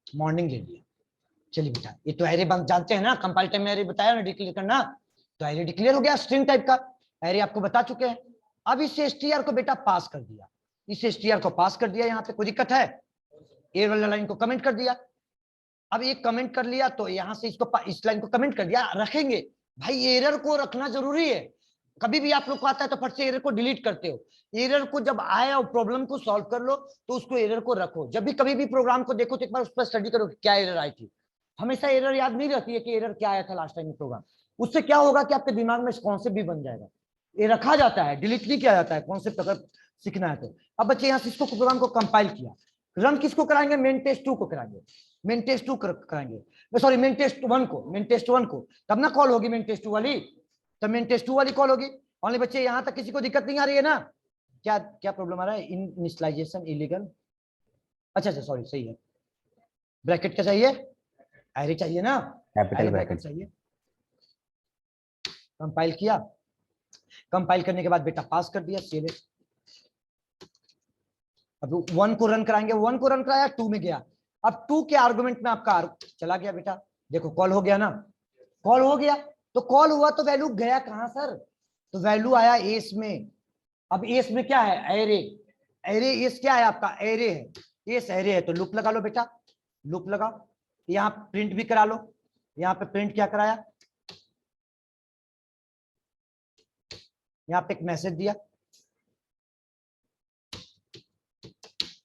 मॉर्निंग ले लिया। चलिए बेटा, ये तो एरे बंक जानते हैं ना, कंपाइल टाइम में एरे बताया ना डिक्लेयर करना, तो एरे डिक्लेयर हो गया, स्ट्रिंग टाइप का एरे आपको बता चुके हैं। अब इस str को बेटा पास कर दिया, इस str को पास कर दिया, यहाँ पे कोई दिक्कत है? ए वाला लाइन को कमेंट कर दिया। अब ये कमेंट कर लिया तो यहां से इसको, इस लाइन को कमेंट कर दिया, रखेंगे भाई, एरर को रखना जरूरी है। कभी भी आप लोग को आता है तो फट से एरर को डिलीट करते हो, एरर को जब आए और प्रॉब्लम को सॉल्व कर लो तो उसको एरर को रखो। जब भी कभी भी प्रोग्राम को देखो तो एक बार उस पर स्टडी करो क्या एरर आई थी। हमेशा एरर याद नहीं रहती है कि एरर क्या आया था लास्ट टाइम में प्रोग्राम, उससे क्या होगा कि आपके दिमाग में कॉन्सेप्ट भी बन जाएगा। ये रखा जाता है, डिलीट नहीं किया जाता है कॉन्सेप्ट अगर सीखना है तो। अब बच्चे यहाँ से इसको प्रोग्राम को कंपाइल किया, रन किसको कराएंगे? मेन टेस्ट 2 को कराएंगे, मेन टेस्ट 2 कराएंगे, सॉरी मेन टेस्ट 1 को, मेन टेस्ट 1 को, तब ना कॉल होगी मेन टेस्ट 2 वाली, तब मेन टेस्ट 2 वाली कॉल होगी। ओनली बच्चे यहां तक किसी को दिक्कत नहीं आ रही है ना? क्या क्या प्रॉब्लम आ रहा है? इनिशियलाइजेशन इलीगल, अच्छा सॉरी सही है, ब्रैकेट क्या चाहिए? एरे चाहिए ना, कैपिटल ब्रैकेट चाहिए। कंपाइल किया, कंपाइल करने के बाद बेटा पास कर दिया सीधे। अब 1 को रन कराएंगे, 1 को रन कराया, 2 में गया, अब 2 के आर्गुमेंट में आपका चला गया बेटा, देखो कॉल हो गया ना, कॉल हो गया, तो कॉल हुआ तो वैल्यू गया कहां सर? तो वैल्यू आया एस में। अब एस में क्या है? एरे, एरे एस क्या है आपका? एरे है, एस एरे है, तो लूप लगा लो बेटा, लूप लगाओ, यहाँ प्रिंट भी करा लो, यहाँ पे प्रिंट क्या कराया, यहाँ पे एक मैसेज दिया,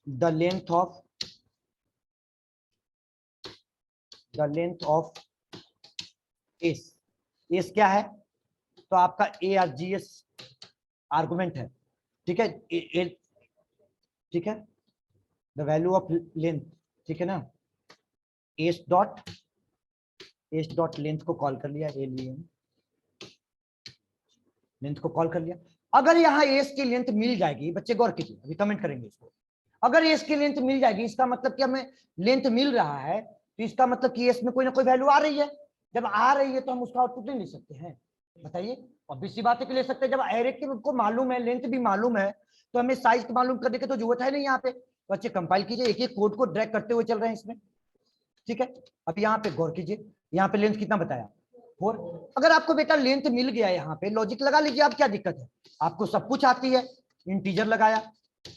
the length of S, S क्या है? तो आपका ARGS आर्गुमेंट है, ठीक है, ठीक है, द वैल्यू ऑफ लेंथ, ठीक है ना, एस डॉट लेंथ को कॉल कर लिया, लेंथ को कॉल कर लिया। अगर यहाँ एस की लेंथ मिल जाएगी, बच्चे गौर कीजिए, अभी कमेंट करेंगे इसको, अगर एस की लेंथ मिल जाएगी, इसका मतलब कि हमें लेंथ मिल रहा है, तो इसका मतलब कि एस में कोई ना कोई वैल्यू आ रही है। जब आ रही है तो हम उसका आउटपुट नहीं ले सकते हैं, बताइए? ऑब्वियस सी बात है कि ले सकते हैं, जब एरे की को मालूम है, लेंथ भी मालूम है, तो हमें साइज मालूम करने की तो जरूरत है नहीं। यहाँ पे बच्चे कंपाइल कीजिए, एक एक कोड को ड्रैग करते हुए चल रहे हैं इसमें, ठीक है। अब यहाँ पे गौर कीजिए, यहाँ पे लेंथ कितना बताया? 4। अगर आपको बेटा लेंथ मिल गया, यहाँ पे लॉजिक लगा लीजिए, आप क्या दिक्कत है? आपको सब कुछ आती है, इंटीजर लगाया,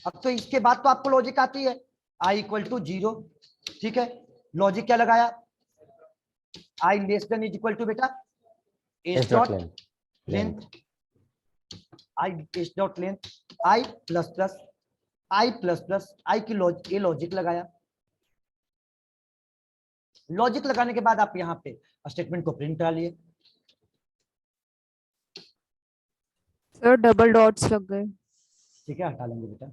अब तो इसके बाद तो आपको लॉजिक आती है, i = 0, ठीक है, लॉजिक क्या लगाया? i <= इज इक्वल टू बेटा s dot length, i s dot length, i plus plus i की लॉजिक लगाया। लॉजिक लगाने के बाद आप यहाँ पे स्टेटमेंट को प्रिंट करा लिए। सर डबल डॉट्स लग गए, ठीक है, हटा लेंगे बेटा।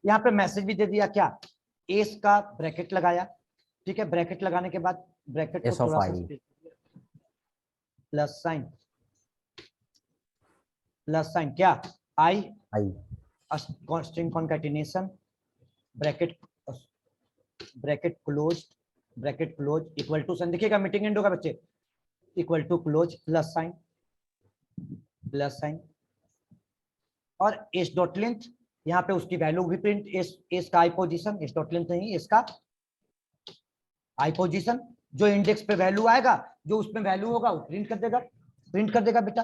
यहाँ पे मैसेज भी दे दिया, क्या? एस का ब्रैकेट लगाया, ठीक है, ब्रैकेट लगाने के बाद ब्रैकेट को थोड़ा सा प्लस साइन क्या? I string concatenation bracket close equal to sign, देखिएगा मीटिंग एंड होगा बच्चे, equal to close plus sign और एस डॉट लेंथ, यहाँ पे उसकी वैल्यू भी प्रिंट, एस का i position, s dot length नहीं, एस का आई पोजीशन, जो इंडेक्स पे वैल्यू आएगा, जो उसमें वैल्यू होगा वो प्रिंट कर देगा बेटा,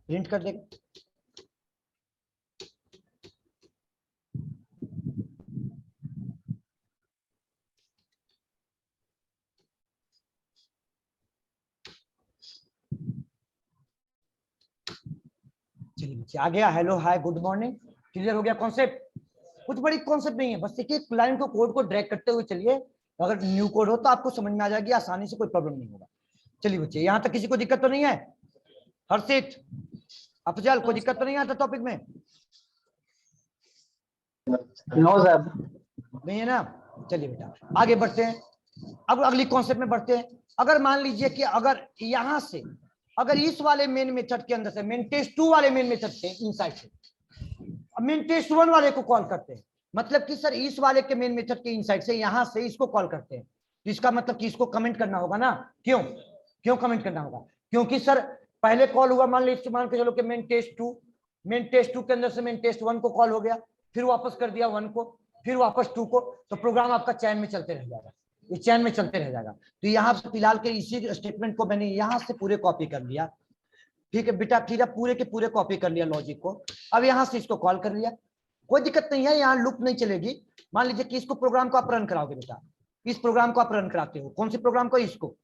प्रिंट कर देगा। चलिए बच्चे आ गया, hello hi good morning, clear हो गया कॉन्सेप्ट? कुछ बड़ी कॉन्सेप्ट नहीं है, बस एक एक लाइन को कोड को ड्रैग करते हुए चलिए, अगर न्यू कोड हो तो आपको समझ में आ जाएगी आसानी से, कोई प्रॉब्लम नहीं होगा। चलिए बच्चे, यहां तक किसी को दिक्कत तो नहीं है? हर्षित, अफजल, कोई दिक्कत तो नहीं आता टॉपिक में? No sir. नहीं है ना? चलिए बेटा आगे बढ़ते हैं। अब अगली कॉन्सेप्ट में बढ़ते हैं। अगर मान लीजिए कि अगर यहां से, अगर इस वाले मेन मेथड के अंदर से, मेन टेस्ट 2 वाले मेन मेथड से, इनसाइड से मेन टेस्ट 1 वाले को कॉल करते हैं, मतलब कि सर इस वाले के मेन मेथड के इनसाइड से यहां से इसको कॉल करते हैं, तो इसका मतलब कि इसको कमेंट करना होगा ना। क्यों क्यों कमेंट करना होगा? क्योंकि सर पहले कॉल हुआ, मान लीजिए, मान के चलो कि मेन टेस्ट 2 के अंदर से मेन टेस्ट 1 को कॉल हो गया, फिर वापस कर दिया 1 को, फिर वापस 2 को, तो प्रोग्राम आपका चैन में चलते रह जाएगा, ये चैन में चलते रह जाएगा। तो यहाँ से फिलहाल के इसी स्टेटमेंट को मैंने यहाँ से पूरे कॉपी कर लिया, ठीक है बेटा, ठीक है, पूरे के पूरे कॉपी कर लिया लॉजिक को। अब यहाँ से इसको कॉल कर लिया, कोई दिक्कत नहीं है, यहाँ लूप नहीं चलेगी। मान लीजिए कि इसको प्रोग्राम को आप रन कराओगे बेटा, इस प्रोग्राम को आप रन कराते हो, कौन सी प्रोग्राम को? इसको।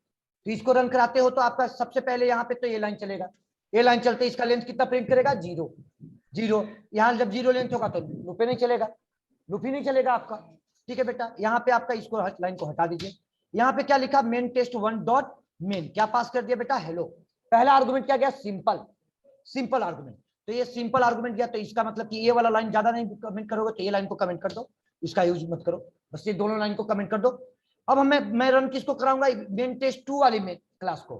तो इसको रन कराते हो तो आपका सबसे पहले यहाँ पे तो ये लाइन चलेगा, ये लाइन चलते इसका लेंथ कितना प्रिंट करेगा? 0। यहाँ जब 0 लेंथ होगा तो लूप नहीं चलेगा, लूप ही नहीं चलेगा आपका, ठीक है बेटा। यहाँ पे आपका इसको लाइन को हटा दीजिए। यहाँ पे क्या लिखा? मेन टेस्ट 1 डॉट मेन, क्या पास कर दिया बेटा? हेलो। पहला आर्गुमेंट क्या गया? Simple argument. तो ये सिंपल आर्गुमेंट गया, तो इसका मतलब कि ये वाला लाइन ज्यादा नहीं कमेंट करोगे, तो ये लाइन को कमेंट कर दो, इसका यूज मत करो, बस ये दोनों लाइन को कमेंट कर दो। अब मैं रन किसको कराऊंगा? मेन टेस्ट 2 वाली में क्लास को।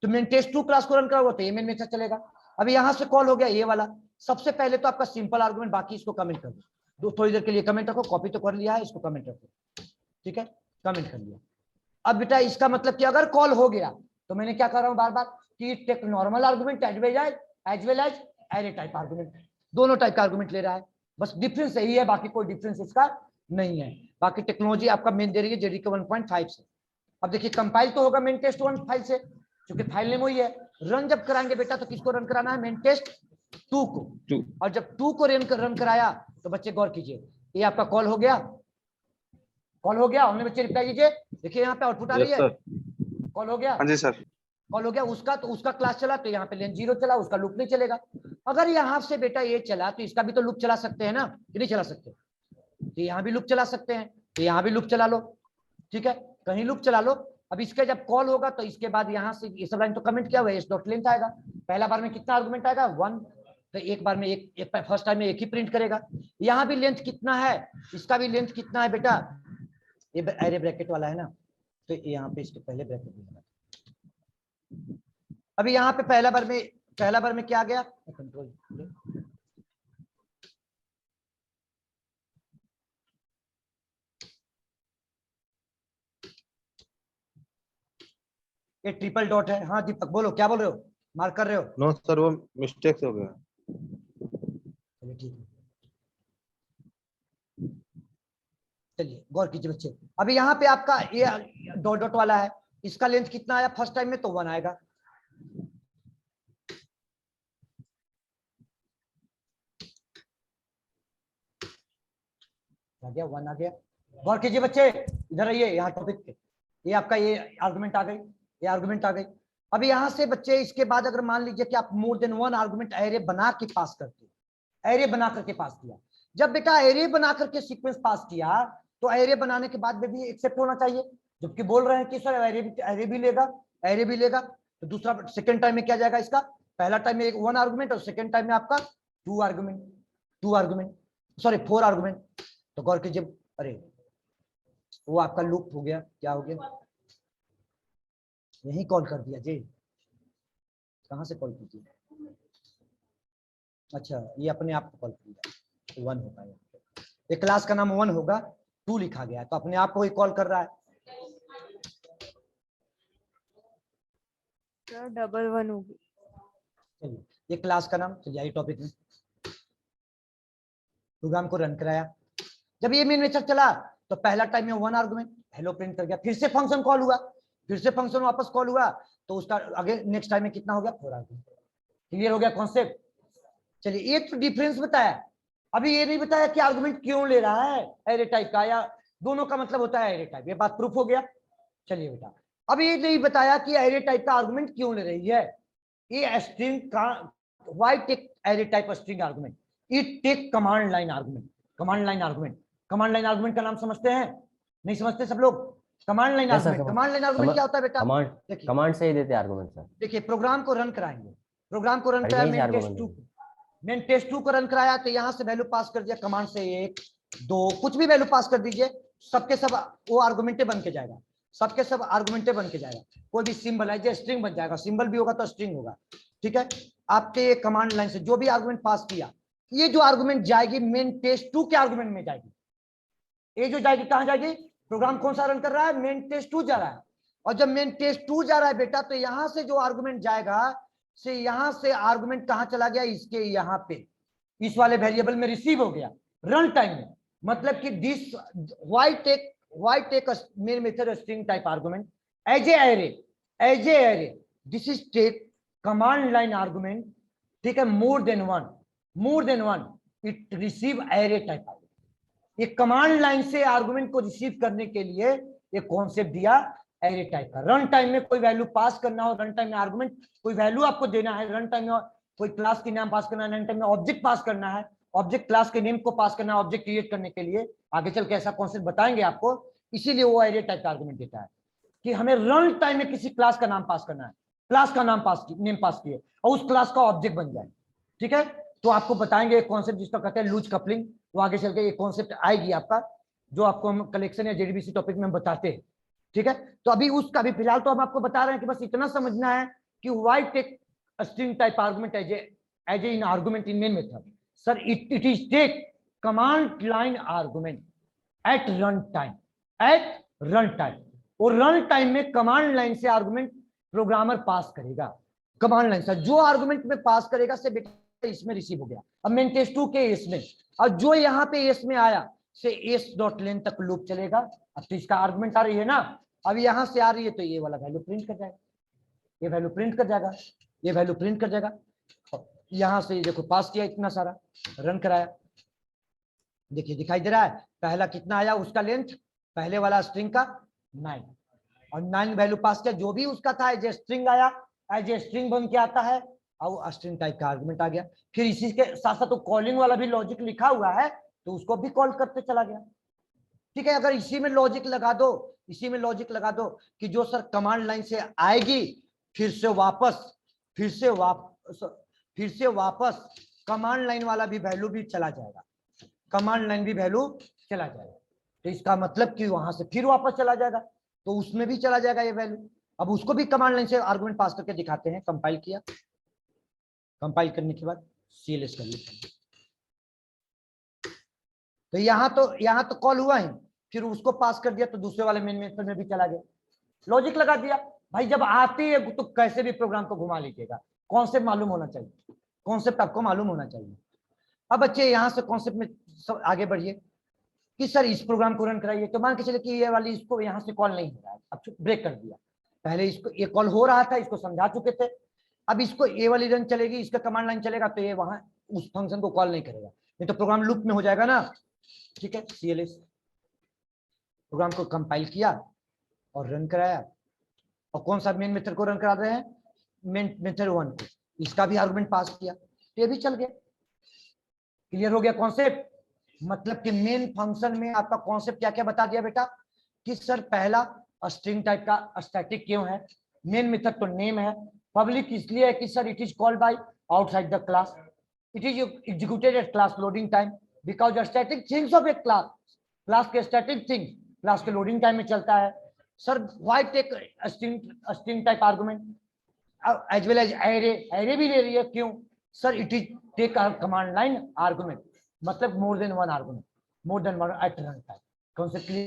तो मेन टेस्ट 2 क्लास को रन कराओगे तो ये मेन मेथड चलेगा। अब यहाँ से कॉल हो गया ये वाला, सबसे पहले तो आपका सिंपल आर्गुमेंट, बाकी इसको कमेंट कर दो, थोड़ी देर के लिए कमेंट रखो, कॉपी तो कर लिया है, इसको कमेंट रखो, ठीक है, कमेंट कर लिया। अब बेटा इसका मतलब कि अगर कॉल हो गया तो मैंने क्या कर रहा हूं बार बार कि take normal argument as well as array type argument, दोनों टाइप का आर्गुमेंट ले रहा है, बस डिफरेंस यही है, बाकी कोई डिफरेंस इसका नहीं है। बाकी टेक्नोलॉजी आपका मेन दे रही है जेडीके 1.5 से। अब देखिए कंपाइल तो होगा मेन टेस्ट 1 फाइल से, क्योंकि फाइल नेम वही है। रन जब कराएंगे बेटा तो किसको रन कराना है? मेन टेस्ट 2 को। और जब 2 को रन कराया तो बच्चे गौर कीजिए, ये आपका कॉल हो गया, कॉल हो गया, हमने बच्चे रिप्लाई कीजिए, देखिए यहाँ पे आउटपुट आ रही है, कॉल हो गया। हाँ जी सर। कॉल हो गया उसका, तो उसका क्लास चला तो यहाँ पे लेंथ 0 चला, उसका लूप नहीं चलेगा। अगर यहाँ से बेटा ये चला तो इसका भी तो लूप चला सकते हैं ना, कि नहीं चला सकते? तो यहाँ भी लूप चला सकते हैं, तो यहाँ भी लूप चला लो, ठीक है, कहीं लूप चला लो। अब इसके जब कॉल होगा तो इसके बाद यहाँ से ये सब लाइन तो कमेंट किया हुआ है, डॉट लेंथ आएगा, पहला बार में कितना आर्गुमेंट आएगा? 1, तो एक बार में एक फर्स्ट टाइम में एक ही प्रिंट करेगा। यहाँ भी लेंथ कितना है? इसका भी लेंथ कितना है बेटा? ये एरे ब्रैकेट वाला है ना, तो यहाँ पे इसके पहले ब्रैकेट में, अभी यहाँ पे पहला बार में क्या आ गया? कंट्रोल, ये ट्रिपल डॉट है। हाँ दीपक बोलो, क्या बोल रहे हो? मार्क कर रहे हो? नो सर, वो मिस्टेक हो गया। चलिए ठीक है, चलिए गौर कीजिए बच्चे। अभी यहाँ पे आपका ये डॉट डॉट वाला है, इसका लेंथ कितना आया फर्स्ट टाइम में? तो 1 आएगा। आ गया 1 आ गया। गौर कीजिए बच्चे, इधर आइए, यहाँ टॉपिक पे, ये आपका ये आर्गुमेंट आ गई, ये आर्गुमेंट आ गई। अभी यहाँ से बच्चे इसके बाद अगर मान लीजिए कि आप मोर देन 1 आर्गुमेंट एरे बना के पास करते हो, एरे बना करके पास किया, जब बेटा एरे बना करके सीक्वेंस पास किया तो एरे बनाने के बाद में भी एक्सेप्ट होना चाहिए, जबकि बोल रहे हैं कि सर एरे भी लेगा, तो दूसरा सेकंड टाइम में क्या जाएगा इसका? पहला टाइम में 1 आर्गुमेंट और सेकंड टाइम में आपका 4 आर्गुमेंट। तो गौर कीजिए, अरे वो आपका लूप हो गया, क्या हो गया? यही कॉल कर दिया जी, कहां से कॉल कीजिए? अच्छा ये अपने आप को कॉल कर दिया, 1 होता है, ये क्लास का नाम 1 होगा, 2 लिखा गया है, तो अपने आप को ही कॉल कर रहा है। डबल 1 होगी। चलिए ये क्लास का नाम, चलिए टॉपिक में प्रोग्राम को रन कराया, जब ये मेन मेथड चला तो पहला टाइम में 1 आर्गुमेंट हेलो प्रिंट कर गया, फिर से फंक्शन कॉल हुआ, फिर से फंक्शन वापस कॉल हुआ, तो उसका आगे नेक्स्ट टाइम में कितना हो गया? 4 आर्गुमेंट। क्लियर हो गया कॉन्सेप्ट? चलिए एक तो डिफरेंस बताया, अभी ये नहीं बताया कि आर्गुमेंट क्यों ले रहा है, एरे टाइप का या दोनों का मतलब होता है एरे टाइप, ये बात प्रूफ हो गया। चलिए बेटा अभी ये नहीं बताया कि एरे टाइप का आर्गुमेंट क्यों ले रही है, ये स्ट्रिंग का why take array type string argument, it take command line argument. Command line argument का नाम समझते हैं? नहीं समझते सब लोग? Command line Yes, sir, argument, command line argument क्या होता है बेटा? कमांड देखिए कमांड से ही देते आर्गुमेंट सर। देखिए प्रोग्राम को रन कराएंगे, प्रोग्राम को रन कराया, मेन टेस्ट 2 को रन कराया, तो यहाँ से वैल्यू पास कर दिया कमांड से 1 2 कुछ भी वैल्यू पास कर दीजिए, सबके सब वो आर्गुमेंटे बन के जाएगा, सबके सब आर्गुमेंटे बन के जाएगा। कोई भी सिंबल है जो स्ट्रिंग बन जाएगा, सिंबल भी होगा तो स्ट्रिंग होगा, ठीक है। आपके कमांड लाइन से जो भी आर्गुमेंट पास किया, ये जो आर्गुमेंट जाएगी मेन टेस्ट 2 के आर्गुमेंट में जाएगी। ये जो जाएगी कहां जाएगी? प्रोग्राम कौन सा रन कर रहा है? मेन टेस्ट 2 जा रहा है। और जब मेन टेस्ट 2 जा रहा है बेटा, तो यहां से जो आर्गुमेंट जाएगा, से यहां से आर्गुमेंट कहां चला गया? इसके यहाँ पे, इस वाले वेरिएबल में रिसीव हो गया रन टाइम में। मतलब कि this why take main method string type argument as a array, this is take command line argument, ठीक है, more than one, it receive array type argument. ये कमांड लाइन से आर्गुमेंट को रिसीव करने के लिए एक कॉन्सेप्ट दिया एरे टाइप का। रन टाइम में कोई वैल्यू पास करना हो, रन टाइम में आर्गुमेंट कोई वैल्यू आपको देना है, रन टाइम में कोई क्लास के नाम पास करना है, रन टाइम में ऑब्जेक्ट पास करना है, ऑब्जेक्ट क्लास के नेम को पास करना है, ऑब्जेक्ट क्रिएट करने के लिए आगे चल के ऐसा कॉन्सेप्ट बताएंगे आपको। इसीलिए वो एरे टाइप का आर्गुमेंट देता है कि हमें रन टाइम में किसी क्लास का नाम पास करना है, क्लास का नेम पास किए और उस क्लास का ऑब्जेक्ट बन जाए, ठीक है। तो आपको बताएंगे एक कॉन्सेप्ट जिसका कहते हैं लूज कपलिंग, तो आगे चल के एक कॉन्सेप्ट आएगी आपका, जो आपको हम कलेक्शन या जेडीबीसी टॉपिक में हम बताते हैं, ठीक है। तो अभी उसका भी फिलहाल तो हम आपको बता रहे हैं कि बस इतना समझना है कि why take string type argument as in argument in main method. Sir it is take command line argument at run time, और रन टाइम में कमांड लाइन से आर्गुमेंट प्रोग्रामर पास करेगा। कमांड लाइन से जो आर्गुमेंट में पास करेगा से बेटा इसमें रिसीव हो गया। अब मेन टेस्ट 2 के एस में, और जो यहाँ पे एस में आया से एस डॉट लेन तक लूप चलेगा। अब तो इसका आर्गुमेंट आ रही है ना, अब यहाँ से आ रही है तो ये वाला वैल्यू प्रिंट कर जाएगा, ये वैल्यू प्रिंट कर जाएगा, ये वैल्यू प्रिंट कर जाएगा। यहाँ से देखो पास किया इतना सारा, रन कराया, देखिए दिखाई दे रहा है पहला कितना आया उसका लेंथ, पहले वाला स्ट्रिंग का 9, और 9 वैल्यू पास किया, जो भी उसका था एज ए स्ट्रिंग आया, एज ए स्ट्रिंग बन के आता है, और स्ट्रिंग टाइप का आर्गुमेंट आ गया। फिर इसी के साथ साथ तो कॉलिंग वाला भी लॉजिक लिखा हुआ है, तो उसको भी कॉल करते चला गया, ठीक है। अगर इसी में लॉजिक लगा दो कि जो सर कमांड लाइन से आएगी फिर से वापस कमांड लाइन वाला भी वैल्यू भी चला जाएगा, कमांड लाइन भी वैल्यू चला जाएगा, तो इसका मतलब कि वहां से फिर वापस चला जाएगा, तो उसमें भी चला जाएगा ये वैल्यू। अब उसको भी कमांड लाइन से आर्गुमेंट पास करके दिखाते हैं। कंपाइल किया, कंपाइल करने के बाद CLS कर लेते हैं, तो यहाँ तो कॉल हुआ ही, फिर उसको पास कर दिया तो दूसरे वाले मेन मेथड में भी चला गया, लॉजिक लगा दिया। भाई जब आती है तो कैसे भी प्रोग्राम को घुमा लीजिएगा, कॉन्सेप्ट मालूम होना चाहिए, कॉन्सेप्ट आपको मालूम होना चाहिए। अब बच्चे यहाँ से कॉन्सेप्ट में सब आगे बढ़िए कि सर इस प्रोग्राम को रन कराइए, तो मान के चले कि ये वाली इसको यहाँ से कॉल नहीं हो रहा है, अब ब्रेक कर दिया, पहले इसको ये कॉल हो रहा था, इसको समझा चुके थे, अब इसको ये वाली रन चलेगी, इसका कमांड लाइन चलेगा, तो ये वहां उस फंक्शन को कॉल नहीं करेगा, नहीं तो प्रोग्राम लूप में हो जाएगा ना, ठीक है। CLS प्रोग्राम को कंपाइल किया और रन कराया, और कौन सा मेन मेथड को रन करा रहे हैं? मेन मेथड 1 को, इसका भी आर्गुमेंट पास किया, तो ये भी चल गया। क्लियर हो गया कॉन्सेप्ट? मतलब कि मेन फंक्शन में आपका कॉन्सेप्ट क्या क्या बता दिया बेटा कि सर पहला स्ट्रिंग टाइप का स्टैटिक क्यों है, मेन मेथड तो नेम है, पब्लिक इसलिए है कि sir it is called by outside the class, it is executed at class loading time because static things of a class के स्टैटिक थिंग क्लास के लोडिंग टाइम में चलता है। Sir why take string type argument as well as array भी ले रही है, क्यों? Sir it is take command line argument, मतलब more than one argument, more than one at run time. Concept clear?